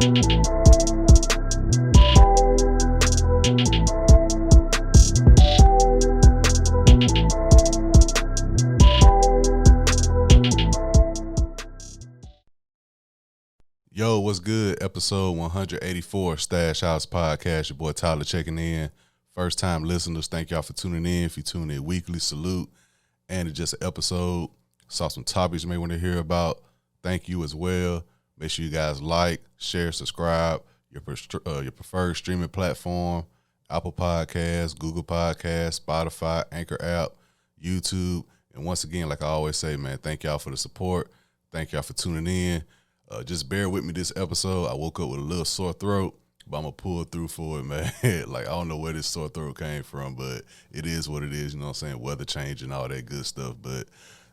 Yo, what's good? Episode 184, Stash House Podcast. Your boy Tyler checking in. First time listeners, thank y'all for tuning in. If you tune in weekly, salute. And it's just an episode. Saw some topics you may want to hear about. Thank you as well. Make sure you guys like, share, subscribe. Your preferred streaming platform, Apple Podcasts, Google Podcasts, Spotify, Anchor app, YouTube. And once again, like I always say, man, thank y'all for the support. Thank y'all for tuning in. Just bear with me this episode. I woke up with a little sore throat, but I'm going to pull through for it, man. Like, I don't know where this sore throat came from, but it is what it is, you know what I'm saying? Weather change and all that good stuff. But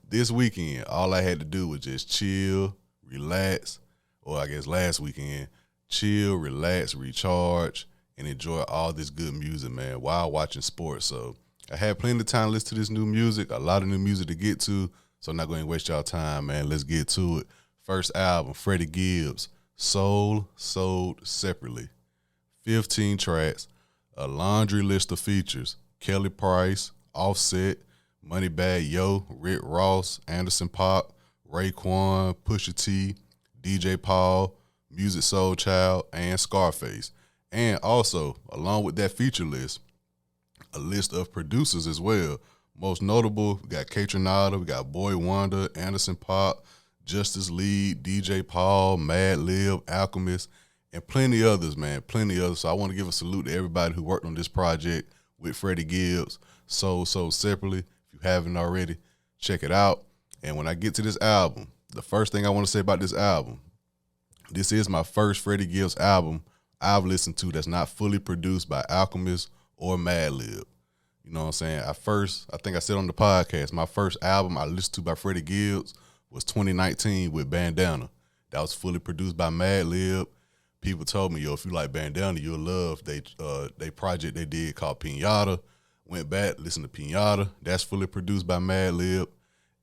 this weekend, all I had to do was just chill, relax, or I guess last weekend, chill, relax, recharge, and enjoy all this good music, man, while watching sports. So I had plenty of time to listen to this new music, a lot of new music to get to, so I'm not going to waste y'all time, man. Let's get to it. First album, Freddie Gibbs, Sold Separately. 15 tracks, a laundry list of features. Kelly Price, Offset, Moneybagg Yo, Rick Ross, Anderson .Paak, Raekwon, Pusha T, DJ Paul, Musiq Soulchild, and Scarface. And also, along with that feature list, a list of producers as well. Most notable, we got Kaytranada, we got Boy Wonder, Anderson .Paak, Justice League, DJ Paul, Madlib, Alchemist, and plenty others, man, plenty others. So I want to give a salute to everybody who worked on this project with Freddie Gibbs, Sold Separately. If you haven't already, check it out. And when I get to this album, the first thing I want to say about this album, this is my first Freddie Gibbs album I've listened to that's not fully produced by Alchemist or Madlib. You know what I'm saying? I think I said on the podcast, my first album I listened to by Freddie Gibbs was 2019 with Bandana. That was fully produced by Madlib. People told me, yo, if you like Bandana, you'll love they project they did called Pinata. Went back, listened to Pinata. That's fully produced by Madlib.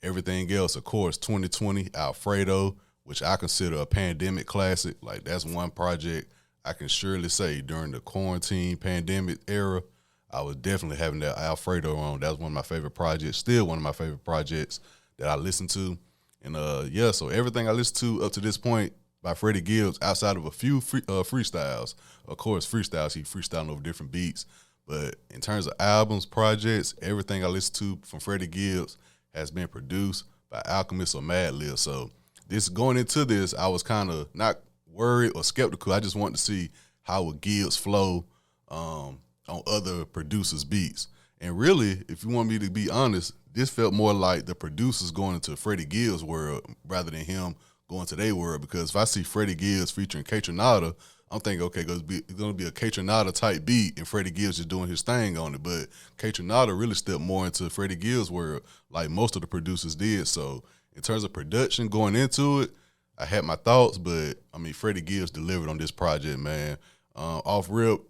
Everything else, of course, 2020, Alfredo, which I consider a pandemic classic. Like, that's one project I can surely say during the quarantine pandemic era, I was definitely having that Alfredo on. That was one of my favorite projects, still one of my favorite projects that I listened to. And, so everything I listened to up to this point by Freddie Gibbs, outside of a few freestyles, of course, he freestyling over different beats. But in terms of albums, projects, everything I listened to from Freddie Gibbs has been produced by Alchemist or Madlib. So going into this, I was kind of not worried or skeptical. I just wanted to see how would Gibbs flow on other producers' beats. And really, if you want me to be honest, this felt more like the producers going into Freddie Gibbs' world rather than him going to their world. Because if I see Freddie Gibbs featuring Kaytranada, I'm thinking, okay, it's going to be a Kaytranada type beat, and Freddie Gibbs just doing his thing on it. But Kaytranada really stepped more into Freddie Gibbs' world, like most of the producers did. So in terms of production going into it, I had my thoughts, but I mean, Freddie Gibbs delivered on this project, man. Off rip,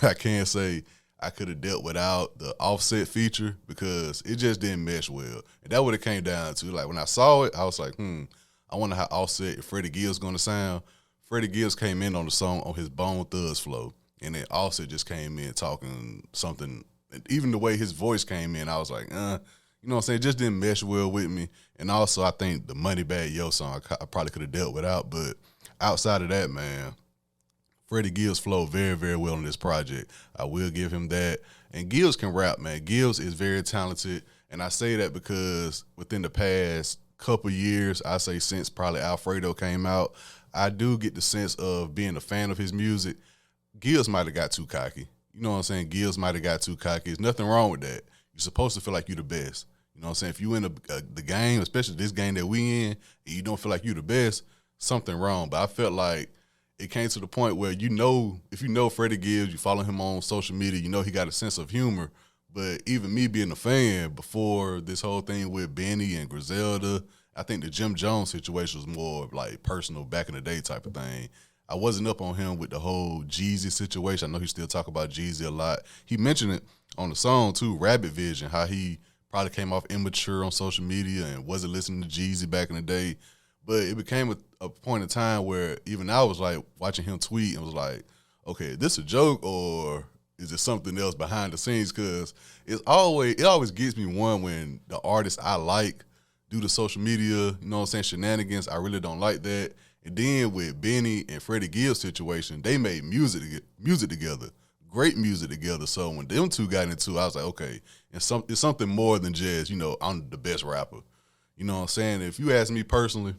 I can't say I could have dealt without the Offset feature because it just didn't mesh well. And that what it came down to. Like, when I saw it, I was like, I wonder how Offset and Freddie Gibbs going to sound. Freddie Gibbs came in on the song on his Bone Thugs flow, and then Offset just came in talking something. Even the way his voice came in, I was like, you know what I'm saying? It just didn't mesh well with me. And also, I think the Moneybagg Yo song I probably could have dealt without. But outside of that, man, Freddie Gibbs flowed very, very well on this project. I will give him that. And Gibbs can rap, man. Gibbs is very talented. And I say that because within the past couple years, I say since probably Alfredo came out, I do get the sense of being a fan of his music. Gibbs might have got too cocky. You know what I'm saying? Gibbs might have got too cocky. There's nothing wrong with that. You're supposed to feel like you're the best. You know what I'm saying? If you in the game, especially this game that we in, and you don't feel like you're the best, something wrong. But I felt like it came to the point where, you know, if you know Freddie Gibbs, you follow him on social media, you know he got a sense of humor. But even me being a fan before this whole thing with Benny and Griselda, I think the Jim Jones situation was more like personal back in the day type of thing. I wasn't up on him with the whole Jeezy situation. I know he still talk about Jeezy a lot. He mentioned it on the song too, Rabbit Vision, how he probably came off immature on social media and wasn't listening to Jeezy back in the day. But it became a point in time where even I was like watching him tweet and was like, okay, is this a joke or is it something else behind the scenes? Because it always gets me when the artists I like do the social media, you know what I'm saying, shenanigans. I really don't like that. And then with Benny and Freddie Gibbs situation, they made music together, great music together. So when them two got into it, I was like, okay, it's something more than just, I'm the best rapper. You know what I'm saying? If you ask me personally,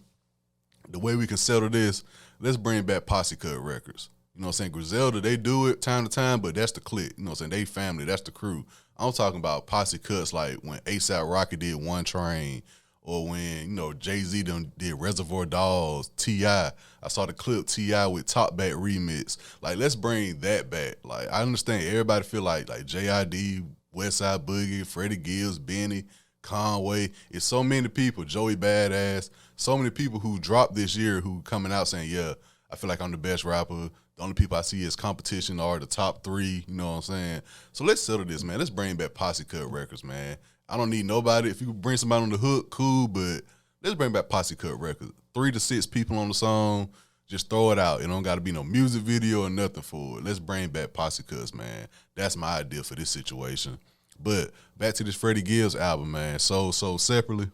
the way we can settle this, let's bring back Posse Cut Records. You know what I'm saying? Griselda, they do it time to time, but that's the clique. You know what I'm saying? They family, that's the crew. I'm talking about Posse Cuts like when A$AP Rocky did One Train, or when, Jay-Z did Reservoir Dogs, T.I. I saw the clip T.I. with Top Back remix. Like, let's bring that back. Like, I understand everybody feel like J.I.D., Westside Boogie, Freddie Gibbs, Benny, Conway. It's so many people, Joey Badass, so many people who dropped this year who coming out saying, yeah, I feel like I'm the best rapper. The only people I see as competition are the top three, you know what I'm saying? So let's settle this, man. Let's bring back Posse Cut Records, man. I don't need nobody. If you bring somebody on the hook, cool, but let's bring back Posse Cut Records. 3 to 6 people on the song, just throw it out. It don't got to be no music video or nothing for it. Let's bring back Posse Cuts, man. That's my idea for this situation. But back to this Freddie Gibbs album, man. So separately,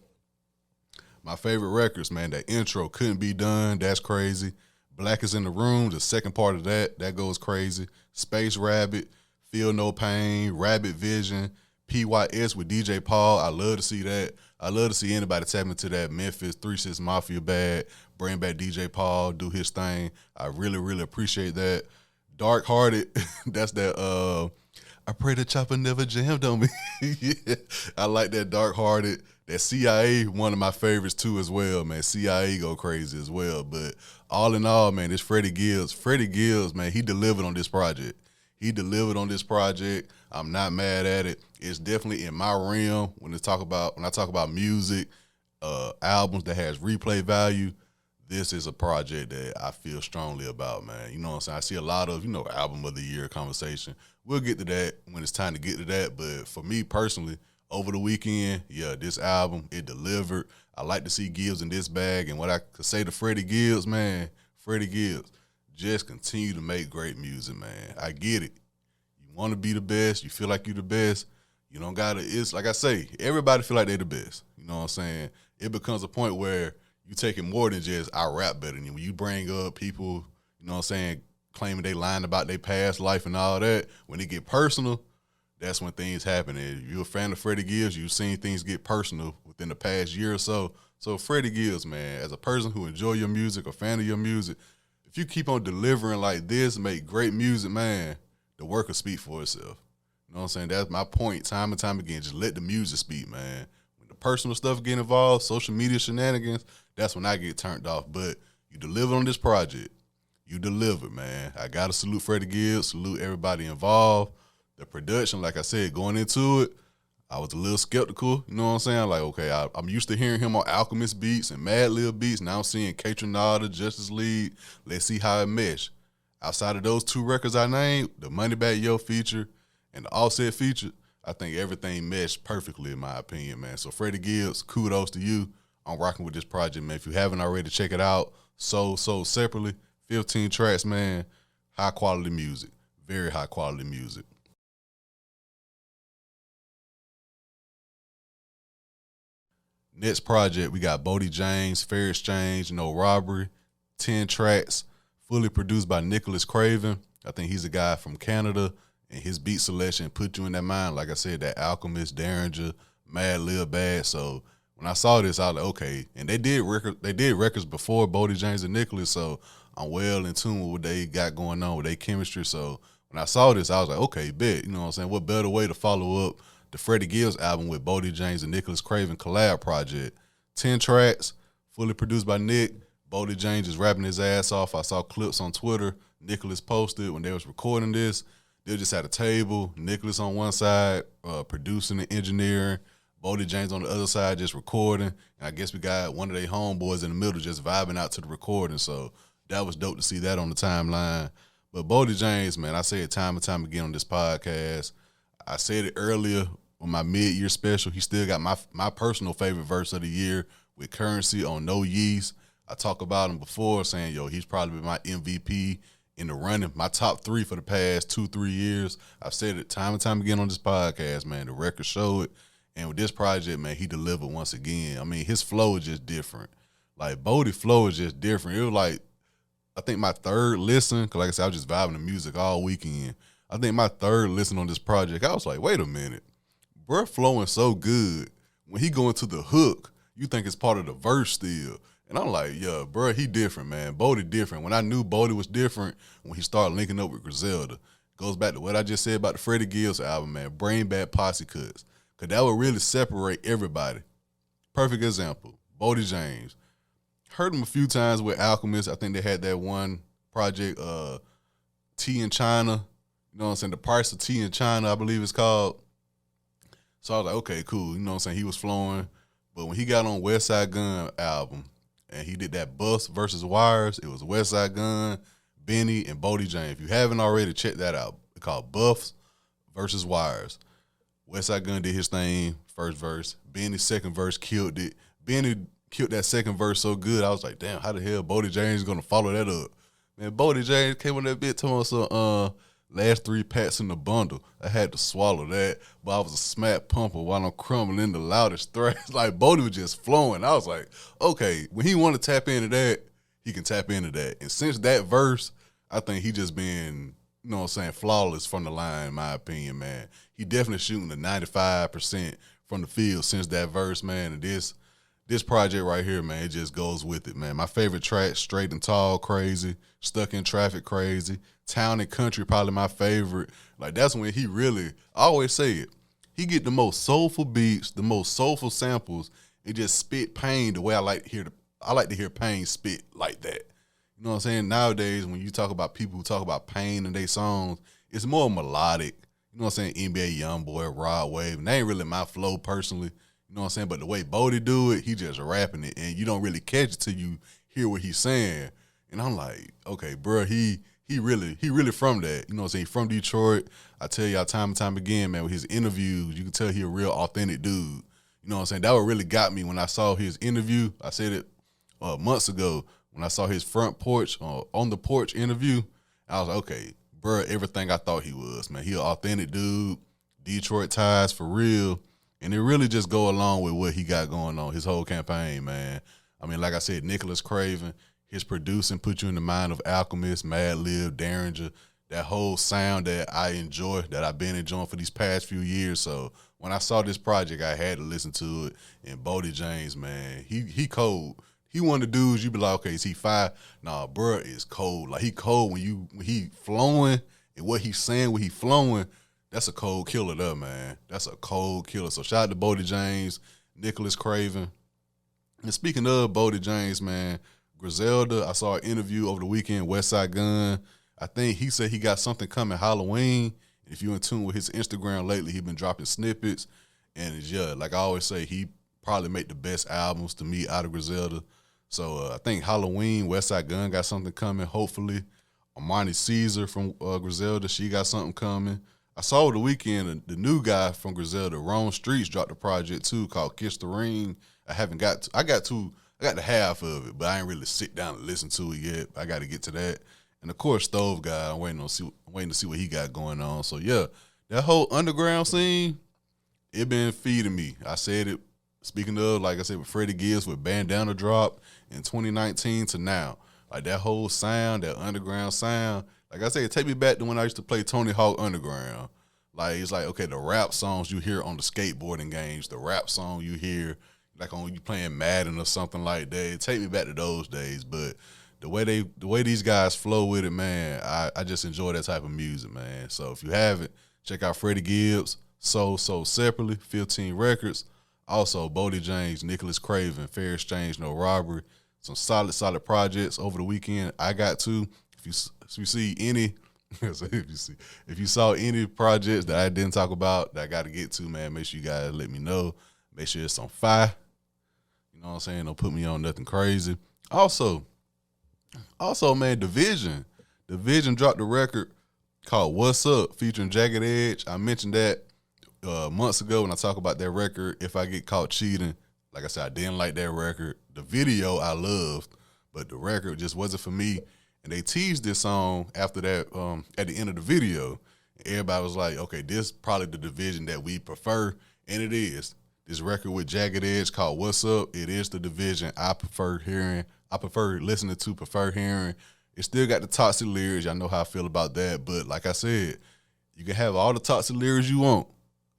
my favorite records, man, that intro, Couldn't Be Done, that's crazy. Black is in the Room, the second part of that goes crazy. Space Rabbit, Feel No Pain, Rabbit Vision, PYS with DJ Paul. I love to see that. I love to see anybody tap into that Memphis 3-6 Mafia bag, bring back DJ Paul, do his thing. I really, really appreciate that. Dark Hearted, that's that, I pray the chopper never jammed on me. Yeah, I like that Dark Hearted. That CIA, one of my favorites too as well, man. CIA go crazy as well. But all in all, man, it's Freddie Gibbs. Freddie Gibbs, man, he delivered on this project. He delivered on this project. I'm not mad at it. It's definitely in my realm when I talk about music, albums that has replay value. This is a project that I feel strongly about, man. You know what I'm saying? I see a lot of, album of the year conversation. We'll get to that when it's time to get to that. But for me personally, over the weekend, yeah, this album, it delivered. I like to see Gibbs in this bag. And what I could say to Freddie Gibbs, man, Freddie Gibbs, just continue to make great music, man. I get it. You want to be the best. You feel like you're the best. You don't got to, it's like I say, everybody feel like they're the best. You know what I'm saying? It becomes a point where you take it more than just I rap better than you. When you bring up people, you know what I'm saying, claiming they lying about their past life and all that, when it get personal, that's when things happen. And if you're a fan of Freddie Gibbs, you've seen things get personal within the past year or so. So Freddie Gibbs, man, as a person who enjoy your music, a fan of your music, if you keep on delivering like this, make great music, man, the work will speak for itself. You know what I'm saying? That's my point time and time again. Just let the music speak, man. When the personal stuff get involved, social media shenanigans, that's when I get turned off. But you delivered on this project. You delivered, man. I got to salute Freddie Gibbs, salute everybody involved. The production, like I said, going into it, I was a little skeptical. You know what I'm saying? Like, okay, I'm used to hearing him on Alchemist beats and Mad Lib beats. Now I'm seeing K-Tronada, Justice League. Let's see how it mesh. Outside of those 2 records I named, the Moneybagg Yo feature and the Offset feature, I think everything meshed perfectly in my opinion, man. So Freddie Gibbs, kudos to you. I'm rocking with this project, man. If you haven't already, check it out. So separately, 15 tracks, man. High quality music. Very high quality music. Next project, we got Boldy James, Fair Exchange, No Robbery, 10 tracks, fully produced by Nicholas Craven. I think he's a guy from Canada, and his beat selection put you in that mind. Like I said, that Alchemist, Derringer, Mad Lib Bad. So when I saw this, I was like, okay. And they did records before Boldy James and Nicholas, so I'm well in tune with what they got going on with their chemistry. So when I saw this, I was like, okay, bet. You know what I'm saying? What better way to follow up the Freddie Gibbs album with Boldy James and Nicholas Craven collab project. 10 tracks, fully produced by Nick. Boldy James is rapping his ass off. I saw clips on Twitter. Nicholas posted when they was recording this. They were just at a table. Nicholas on one side, producing and engineering. Boldy James on the other side, just recording. And I guess we got one of their homeboys in the middle just vibing out to the recording. So that was dope to see that on the timeline. But Boldy James, man, I say it time and time again on this podcast. I said it earlier on my mid-year special. He still got my personal favorite verse of the year with Currency on No Yeast. I talk about him before saying, yo, he's probably been my MVP in the running, my top 3 for the past 2-3 years. I've said it time and time again on this podcast, man. The record showed it. And with this project, man, he delivered once again. I mean, his flow is just different. Like, Boldy flow is just different. It was like, I think my third listen, because like I said, I was just vibing to music all weekend. I think my third listen on this project, I was like, wait a minute. Bruh flowing so good. When he go into the hook, you think it's part of the verse still. And I'm like, yeah, bruh, he different, man. Boldy different. When I knew Boldy was different, when he started linking up with Griselda, goes back to what I just said about the Freddie Gibbs album, man. Brain Bad Posse Cuts. Because that would really separate everybody. Perfect example, Boldy James. Heard him a few times with Alchemist. I think they had that one project, Tea in China. You know what I'm saying? The Price of Tea in China, I believe it's called. So I was like, okay, cool. You know what I'm saying? He was flowing. But when he got on West Side Gun album and he did that Bus versus Wires, it was West Side Gun, Benny, and Boldy James. If you haven't already, check that out. It's called Buffs versus Wires. West Side Gun did his thing, first verse. Benny's second verse killed it. Benny killed that second verse so good, I was like, damn, how the hell Boldy James is going to follow that up? Man, Boldy James came on that bit telling us last 3 packs in the bundle. I had to swallow that, but I was a smack pumper while I'm crumbling the loudest thrash. Like, Boldy was just flowing. I was like, okay, when he want to tap into that, he can tap into that. And since that verse, I think he just been, you know what I'm saying, flawless from the line, in my opinion, man. He definitely shooting the 95% from the field since that verse, man. And this project right here, man, it just goes with it, man. My favorite track, Straight and Tall, crazy. Stuck in Traffic, crazy. Town and Country, probably my favorite. Like, that's when he really, I always say it, he get the most soulful beats, the most soulful samples, and just spit pain the way I like to hear pain spit like that. You know what I'm saying? Nowadays, when you talk about people who talk about pain in their songs, it's more melodic. You know what I'm saying? NBA Youngboy, Rod Wave. And that ain't really my flow personally. You know what I'm saying? But the way Boldy do it, he just rapping it. And you don't really catch it till you hear what he's saying. And I'm like, okay, bro, he really from that. You know what I'm saying? He from Detroit. I tell y'all time and time again, man, with his interviews, you can tell he a real authentic dude. You know what I'm saying? That what really got me when I saw his interview. I said it months ago when I saw his front porch, on the porch interview. I was like, okay, bro, everything I thought he was, man. He an authentic dude, Detroit ties for real. And it really just go along with what he got going on, his whole campaign, man. I mean, like I said, Nicholas Craven, his producing put you in the mind of Alchemist, Madlib, Derringer, that whole sound that I enjoy, that I've been enjoying for these past few years. So when I saw this project, I had to listen to it. And Boldy James, man, he cold. He one of the dudes you be like, okay, is he fire? Nah, bruh is cold. Like, he cold when he flowing and what he's saying when he flowing. That's a cold killer there, man. That's a cold killer. So shout out to Boldy James, Nicholas Craven. And speaking of Boldy James, man, Griselda, I saw an interview over the weekend, West Side Gun. I think he said he got something coming Halloween. If you're in tune with his Instagram lately, he been dropping snippets. And it's, yeah, like I always say, he probably make the best albums to me out of Griselda. So I think Halloween, West Side Gun got something coming, hopefully. Armani Caesar from Griselda, she got something coming. I saw over the weekend the new guy from Griselda, Ron Streets, dropped a project too called Kiss the Ring. I got the half of it, but I ain't really sit down and listen to it yet. I got to get to that. And of course, Stove Guy, I'm waiting to see what he got going on. So yeah, that whole underground scene, it been feeding me. I said it. Speaking of, like I said, with Freddie Gibbs with Bandana Drop in 2019 to now, like that whole sound, that underground sound. Like I said, take me back to when I used to play Tony Hawk Underground. Like, it's like, okay, the rap songs you hear on the skateboarding games, the rap song you hear like on you playing Madden or something like that. It take me back to those days. But the way these guys flow with it, man, I just enjoy that type of music, man. So if you haven't, check out Freddie Gibbs, Sold Separately, 15 Records. Also, Boldy James, Nicholas Craven, Fair Exchange, No Robbery. Some solid projects over the weekend. I got to. If you see any, if you saw any projects that I didn't talk about that I got to get to, man, make sure you guys let me know. Make sure it's on fire. You know what I'm saying? Don't put me on nothing crazy. Also, man, Division dropped a record called What's Up featuring Jagged Edge. I mentioned that months ago when I talked about that record, If I Get Caught Cheating. Like I said, I didn't like that record. The video I loved, but the record just wasn't for me. And they teased this song after that at the end of the video. And everybody was like, okay, this probably the division that we prefer, and it is. This record with Jagged Edge called What's Up, it is the division I prefer hearing. I prefer listening to, prefer hearing. It still got the toxic lyrics. Y'all know how I feel about that. But like I said, you can have all the toxic lyrics you want.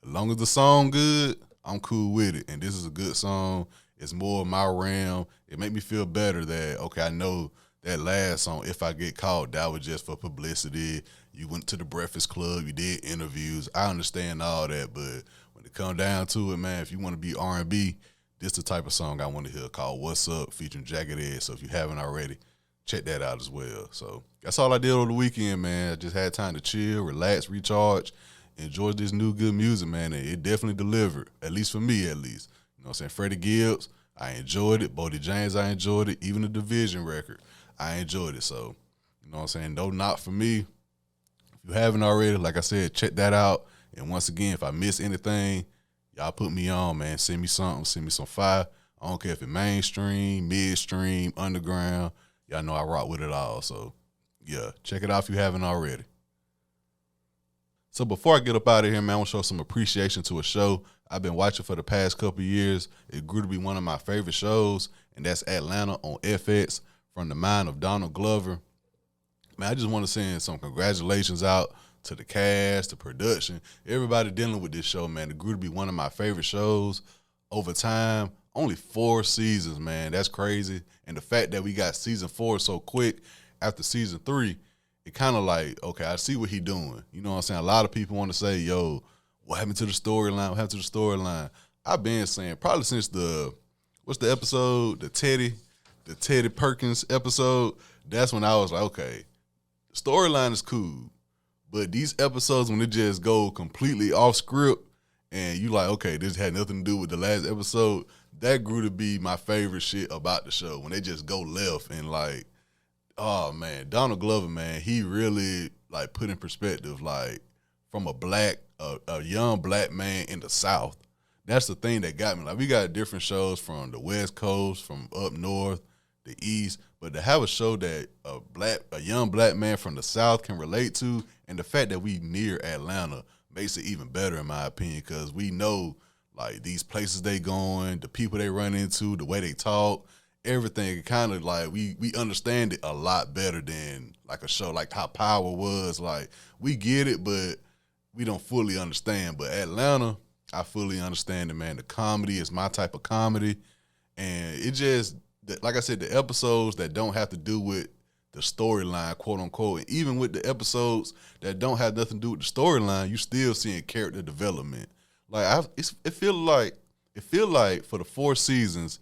As long as the song good, I'm cool with it. And this is a good song. It's more my realm. It make me feel better that, okay, I know that last song, If I Get Caught, that was just for publicity. You went to the Breakfast Club. You did interviews. I understand all that. But when it come down to it, man, if you want to be R&B, this the type of song I want to hear called What's Up featuring Jagged Edge. So if you haven't already, check that out as well. So that's all I did over the weekend, man. I just had time to chill, relax, recharge, enjoy this new good music, man. And it definitely delivered, at least for me, at least. You know what I'm saying? Freddie Gibbs, I enjoyed it. Boldy James, I enjoyed it. Even the Division record, I enjoyed it. So, you know what I'm saying? No knock for me. If you haven't already, like I said, check that out. And once again, if I miss anything, y'all put me on, man. Send me something. Send me some fire. I don't care if it's mainstream, midstream, underground. Y'all know I rock with it all. So, yeah, check it out if you haven't already. So before I get up out of here, man, I want to show some appreciation to a show I've been watching for the past couple of years. It grew to be one of my favorite shows, and that's Atlanta on FX, From the Mind of Donald Glover. Man, I just want to send some congratulations out to the cast, the production, everybody dealing with this show, man. It grew to be one of my favorite shows over time. Only 4 seasons, man. That's crazy. And the fact that we got season 4 so quick after season 3, it kind of like, okay, I see what he doing. You know what I'm saying? A lot of people want to say, yo, what happened to the storyline? What happened to the storyline? I've been saying probably since what's the episode? The Teddy Perkins episode. That's when I was like, okay, the storyline is cool. But these episodes, when it just go completely off script and you like, okay, this had nothing to do with the last episode, that grew to be my favorite shit about the show. When they just go left and like, oh, man, Donald Glover, man, he really like put in perspective, like from a young black man in the South. That's the thing that got me. Like we got different shows from the West Coast, from up north, the East, but to have a show that a young black man from the South can relate to, and the fact that we near Atlanta makes it even better in my opinion, because we know like these places they going, the people they run into, the way they talk, everything kind of like we understand it a lot better than like a show like how Power was. Like we get it, but we don't fully understand. But Atlanta, I fully understand it, man. The comedy is my type of comedy, and it just, like I said, the episodes that don't have to do with the storyline, quote unquote, and even with the episodes that don't have nothing to do with the storyline, you still seeing character development. Like it feel like for the 4 seasons,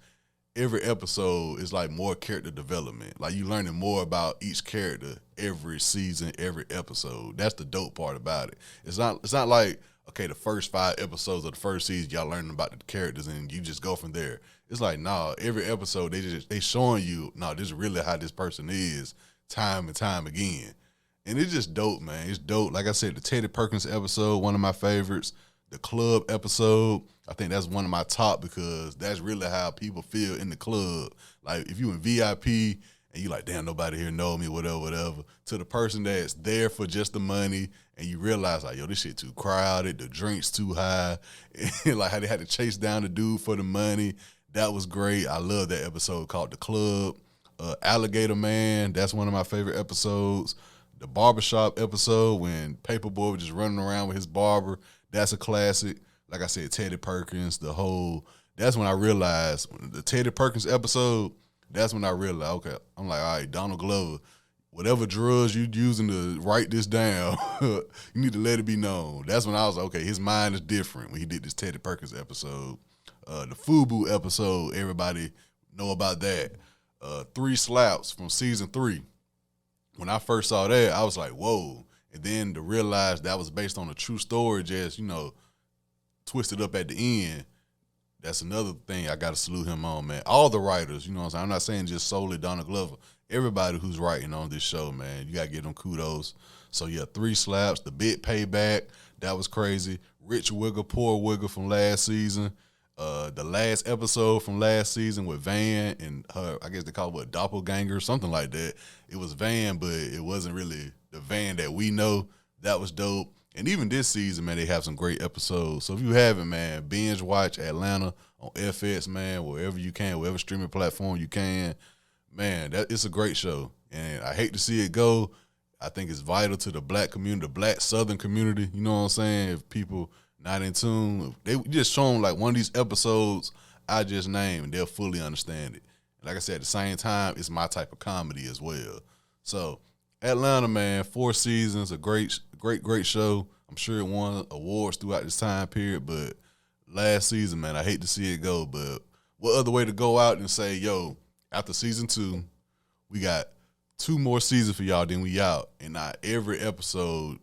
every episode is like more character development. Like you learning more about each character every season, every episode. That's the dope part about it. It's not like, okay, the first 5 episodes of the first season, y'all learning about the characters and you just go from there. It's like, nah, every episode they showing you, nah, this is really how this person is time and time again. And it's just dope, man. It's dope. Like I said, the Teddy Perkins episode, one of my favorites. The club episode, I think that's one of my top, because that's really how people feel in the club. Like if you in VIP and you like, damn, nobody here know me, whatever, to the person that's there for just the money, and you realize like, yo, this shit too crowded, the drinks too high, and like how they had to chase down the dude for the money. That was great. I love that episode called The Club. Alligator Man, that's one of my favorite episodes. The barbershop episode when Paperboy was just running around with his barber, that's a classic. Like I said, Teddy Perkins, that's when I realized, the Teddy Perkins episode, that's when I realized, okay, I'm like, all right, Donald Glover, whatever drugs you using to write this down, you need to let it be known. That's when I was like, okay, his mind is different when he did this Teddy Perkins episode. The FUBU episode, everybody know about that. 3 Slaps from season 3. When I first saw that, I was like, whoa. And then to realize that was based on a true story, just, twisted up at the end. That's another thing I got to salute him on, man. All the writers, you know what I'm saying? I'm not saying just solely Donald Glover. Everybody who's writing on this show, man, you got to give them kudos. So, yeah, 3 Slaps, the big payback, that was crazy. Rich Wigger, Poor Wigger from last season. The last episode from last season with Van and her, I guess they call it a doppelganger, something like that. It was Van, but it wasn't really the Van that we know. That was dope. And even this season, man, they have some great episodes. So if you haven't, man, binge watch Atlanta on FX, man, wherever you can, whatever streaming platform you can. Man, it's a great show. And I hate to see it go. I think it's vital to the black community, the black Southern community. You know what I'm saying? If people not in tune, they just show them like one of these episodes I just named, and they'll fully understand it. And like I said, at the same time, it's my type of comedy as well. So Atlanta, man, 4 seasons, a great show. I'm sure it won awards throughout this time period, but last season, man, I hate to see it go. But what other way to go out and say, yo, after season 2, we got 2 more seasons for y'all, then we out. And not every episode,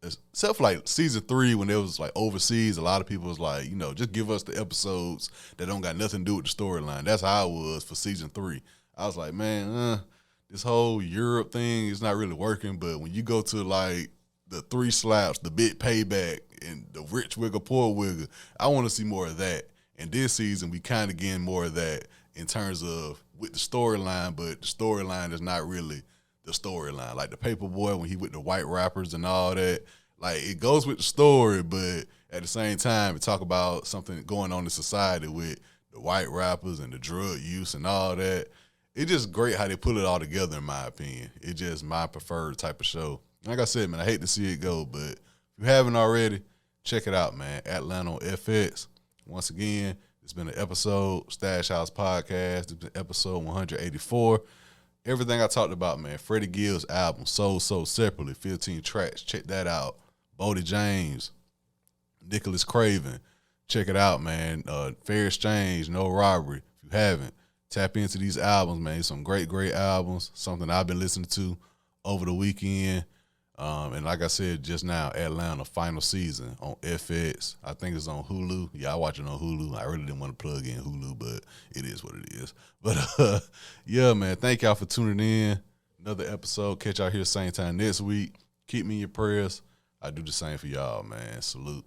except for like season 3 when it was like overseas, a lot of people was like, just give us the episodes that don't got nothing to do with the storyline. That's how I was for season 3. I was like, man, this whole Europe thing is not really working. But when you go to like the 3 slaps, the big payback, and the rich wigger, poor wigger, I want to see more of that. And this season, we kind of getting more of that in terms of with the storyline, but the storyline is not really the storyline. Like the Paperboy, when he with the white rappers and all that, like it goes with the story, but at the same time, it talk about something going on in society with the white rappers and the drug use and all that. It's just great how they put it all together, in my opinion. It's just my preferred type of show. Like I said, man, I hate to see it go, but if you haven't already, check it out, man. Atlanta on FX. Once again, it's been an episode, Stash House Podcast. It's been episode 184. Everything I talked about, man. Freddie Gibbs' album, Sold Separately, 15 tracks. Check that out. Boldy James, Nicholas Craven. Check it out, man. Fair Exchange, No Robbery. If you haven't, tap into these albums, man. Some great albums. Something I've been listening to over the weekend. And like I said just now, Atlanta, final season on FX. I think it's on Hulu. Yeah, I watch it on Hulu. I really didn't want to plug in Hulu, but it is what it is. But, yeah, man, thank y'all for tuning in. Another episode. Catch y'all here same time next week. Keep me in your prayers. I do the same for y'all, man. Salute.